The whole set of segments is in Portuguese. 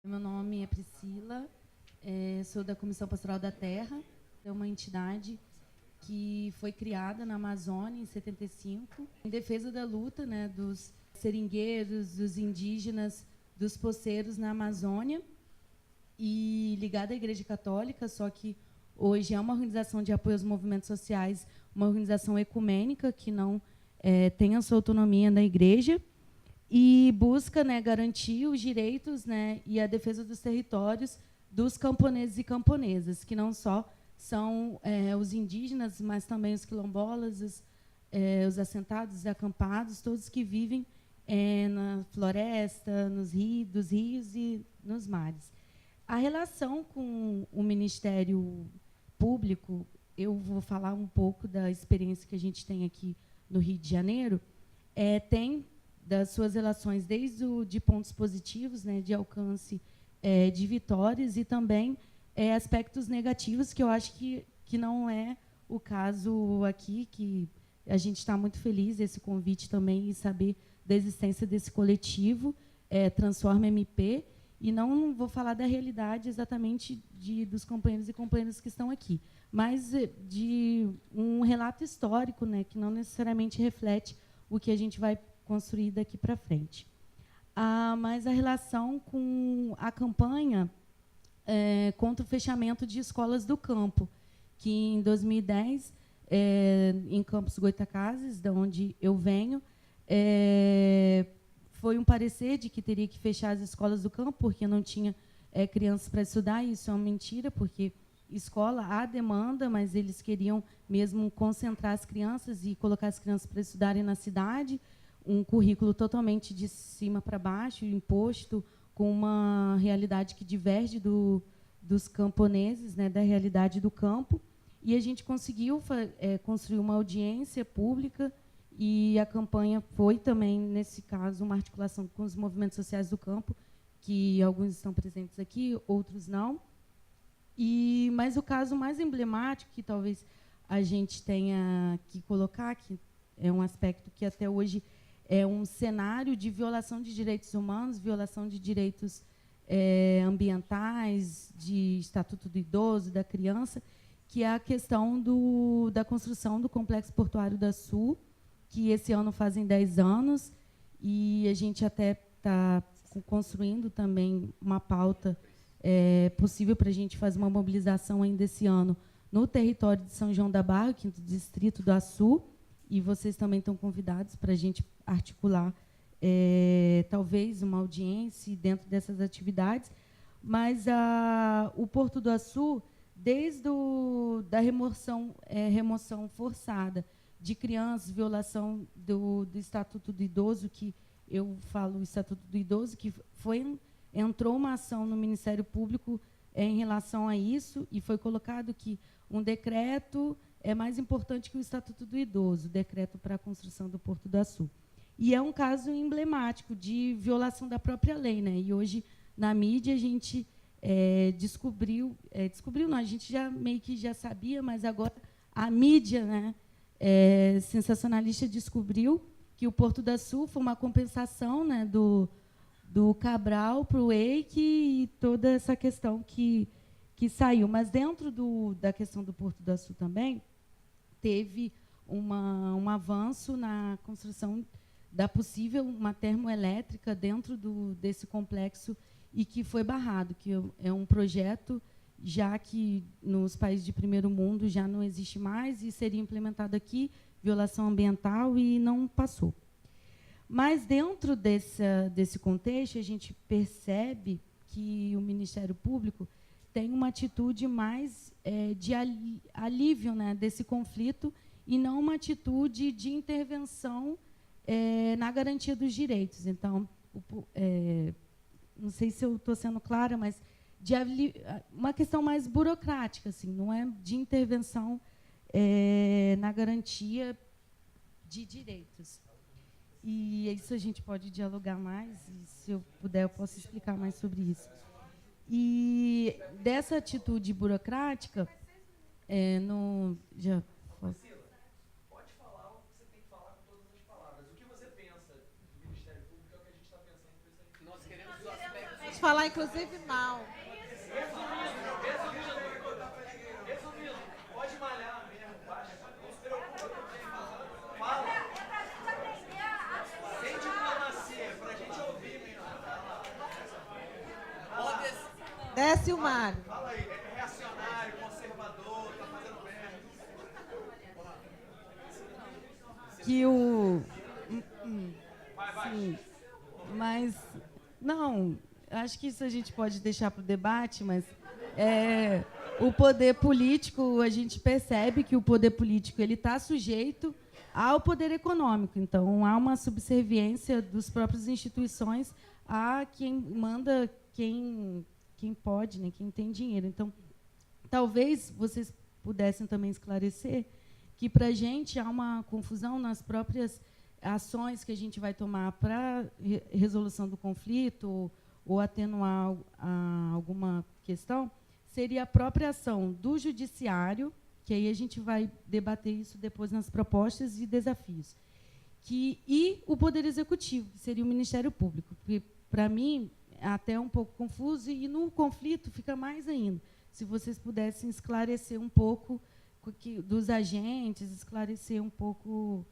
Meu nome é Priscila, sou da Comissão Pastoral da Terra, é uma entidade que foi criada na Amazônia em 75, em defesa da luta, né, dos seringueiros, dos indígenas, dos poceiros na Amazônia, e ligada à Igreja Católica, só que hoje é uma organização de apoio aos movimentos sociais, uma organização ecumênica que não tem a sua autonomia da Igreja, e busca, né, garantir os direitos, né, e a defesa dos territórios dos camponeses e camponesas, que não só são os indígenas, mas também os quilombolas, os assentados e acampados, todos que vivem na floresta, dos rios e nos mares. A relação com o Ministério Público, eu vou falar um pouco da experiência que a gente tem aqui no Rio de Janeiro, tem das suas relações desde de pontos positivos, né, de alcance de vitórias, e também aspectos negativos, que eu acho que não é o caso aqui, que a gente está muito feliz desse convite também e saber da existência desse coletivo, Transforma MP, e não vou falar da realidade exatamente dos companheiros e companheiras que estão aqui, mas de um relato histórico, né, que não necessariamente reflete o que a gente vai construir daqui para frente. Mas a relação com a campanha contra o fechamento de escolas do campo, que em 2010, em Campos Goytacazes, de onde eu venho, foi um parecer de que teria que fechar as escolas do campo, porque não tinha crianças para estudar, e isso é uma mentira, porque escola há demanda, mas eles queriam mesmo concentrar as crianças e colocar as crianças para estudarem na cidade, um currículo totalmente de cima para baixo, imposto, com uma realidade que diverge dos camponeses, né, da realidade do campo. E a gente conseguiu construir uma audiência pública, e a campanha foi também, nesse caso, uma articulação com os movimentos sociais do campo, que alguns estão presentes aqui, outros não. Mas o caso mais emblemático, que talvez a gente tenha que colocar, que é um aspecto que até hoje é um cenário de violação de direitos humanos, violação de direitos ambientais, de Estatuto do Idoso, da criança, que é a questão da construção do Complexo Portuário da Sul, que esse ano fazem 10 anos, e a gente até está construindo também uma pauta possível para a gente fazer uma mobilização ainda esse ano no território de São João da Barra, quinto distrito do Açu, e vocês também estão convidados para a gente articular talvez uma audiência dentro dessas atividades. Mas o Porto do Açu, desde da remoção forçada de crianças, violação do Estatuto do Idoso, que eu falo o Estatuto do Idoso, que entrou uma ação no Ministério Público em relação a isso, e foi colocado que um decreto é mais importante que o Estatuto do Idoso, o decreto para a construção do Porto do Açu. E é um caso emblemático de violação da própria lei, né? E hoje, na mídia, a gente descobriu não, a gente já meio que já sabia, mas agora a mídia, né, sensacionalista, descobriu que o Porto do Açu foi uma compensação, né, do Cabral para o EIC, e toda essa questão que saiu. Mas dentro da questão do Porto do Açu também, teve um avanço na construção da possível uma termoelétrica dentro desse complexo, e que foi barrado, que é um projeto já que nos países de primeiro mundo já não existe mais, e seria implementado aqui, violação ambiental, e não passou. Mas, dentro desse contexto, a gente percebe que o Ministério Público tem uma atitude mais de alívio, né, desse conflito, e não uma atitude de intervenção na garantia dos direitos. Então, não sei se eu estou sendo clara, mas uma questão mais burocrática, assim, não é de intervenção na garantia de direitos. E isso a gente pode dialogar mais, e, se eu puder, eu posso explicar mais sobre isso. E dessa atitude burocrática, já posso. Pode falar o que você tem que falar com todas as palavras. O que você pensa do Ministério Público é o que a gente está pensando. Nós queremos os aspectos Pode falar, inclusive, mal. Resumindo, pode malhar mesmo, baixa. Não se preocupa com quem fala. Fala. Sem diplomacia, pra gente ouvir mesmo. Desce o Mário. Fala aí, é reacionário, conservador, tá fazendo merda. Que o... Sim, mas... Não, acho que isso a gente pode deixar para o debate, mas o poder político, a gente percebe que o poder político ele está sujeito ao poder econômico. Então, há uma subserviência das próprias instituições a quem manda, quem pode, né, quem tem dinheiro. Então, talvez vocês pudessem também esclarecer que, para a gente, há uma confusão nas próprias ações que a gente vai tomar para resolução do conflito ou atenuar alguma questão, seria a própria ação do judiciário, que aí a gente vai debater isso depois nas propostas e desafios, e o Poder Executivo, que seria o Ministério Público. Porque, para mim, é até um pouco confuso, e no conflito fica mais ainda. Se vocês pudessem esclarecer um pouco dos agentes, esclarecer um pouco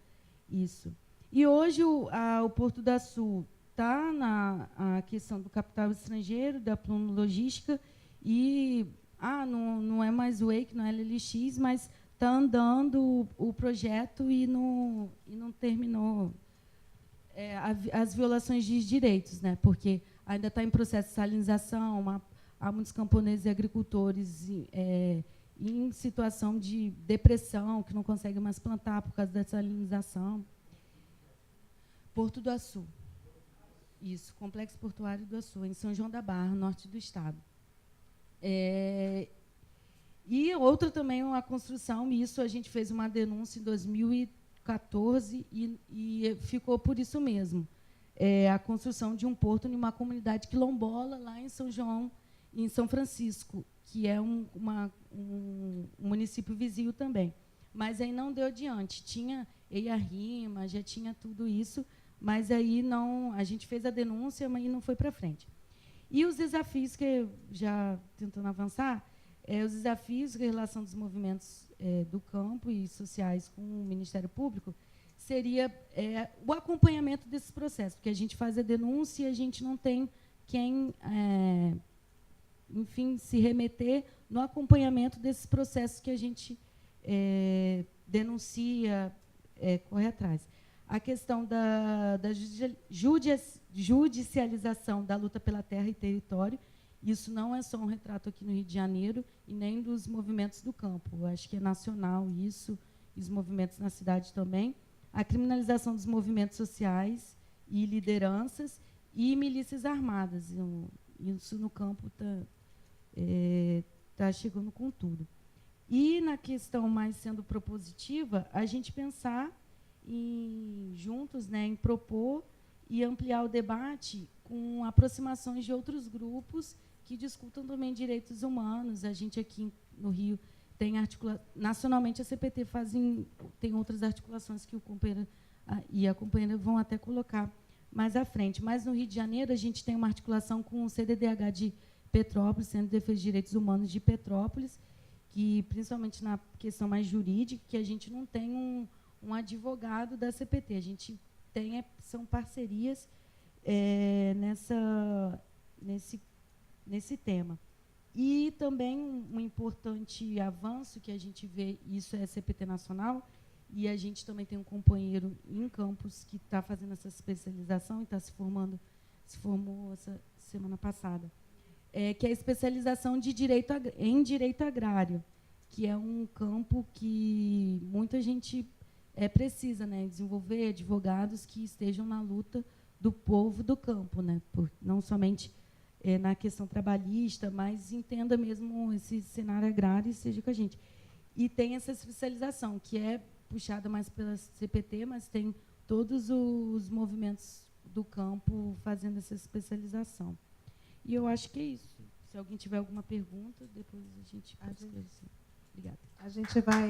isso. E hoje o Porto da Sul está na questão do capital estrangeiro, da logística, e não é mais o Wake, não é LLX, mas está andando o projeto e não terminou as violações de direitos, né? Porque ainda está em processo de salinização, há muitos camponeses e agricultores em situação de depressão, que não conseguem mais plantar por causa da salinização. Porto do Açu. Isso, Complexo Portuário do Açu, em São João da Barra, norte do estado. E outra também, uma construção, e isso a gente fez uma denúncia em 2014 e ficou por isso mesmo. A construção de um porto em uma comunidade quilombola lá em São João, em São Francisco, que é um município vizinho também. Mas aí não deu adiante. Tinha EIA-RIMA, já tinha tudo isso, mas aí não, a gente fez a denúncia, mas não foi para frente. E os desafios, que já tentando avançar, os desafios em relação dos movimentos do campo e sociais com o Ministério Público seria o acompanhamento desses processos, porque a gente faz a denúncia e a gente não tem quem, enfim, se remeter no acompanhamento desses processos que a gente denuncia, corre atrás. A questão da judicialização da luta pela terra e território, isso não é só um retrato aqui no Rio de Janeiro e nem dos movimentos do campo. Eu acho que é nacional isso, e os movimentos na cidade também. A criminalização dos movimentos sociais e lideranças e milícias armadas. Isso no campo está chegando com tudo. E, na questão mais sendo propositiva, a gente pensar juntos, né, em propor e ampliar o debate com aproximações de outros grupos que discutam também direitos humanos. A gente aqui no Rio tem nacionalmente a CPT tem outras articulações que o companheiro e a companheira vão até colocar mais à frente. Mas no Rio de Janeiro a gente tem uma articulação com o CDDH de Petrópolis, Centro de Defesa de Direitos Humanos de Petrópolis, que principalmente na questão mais jurídica, que a gente não tem um advogado da CPT. A gente tem são parcerias nesse tema. E também um importante avanço que a gente vê, isso é CPT nacional, e a gente também tem um companheiro em Campos que está fazendo essa especialização e está se formou essa semana passada, que é a especialização em direito agrário, que é um campo que muita gente precisa, né, desenvolver advogados que estejam na luta do povo do campo, né, não somente na questão trabalhista, mas entenda mesmo esse cenário agrário e seja com a gente. E tem essa especialização, que é puxada mais pela CPT, mas tem todos os movimentos do campo fazendo essa especialização. E eu acho que é isso. Se alguém tiver alguma pergunta, depois a gente pode esclarecer. Obrigada. A gente vai...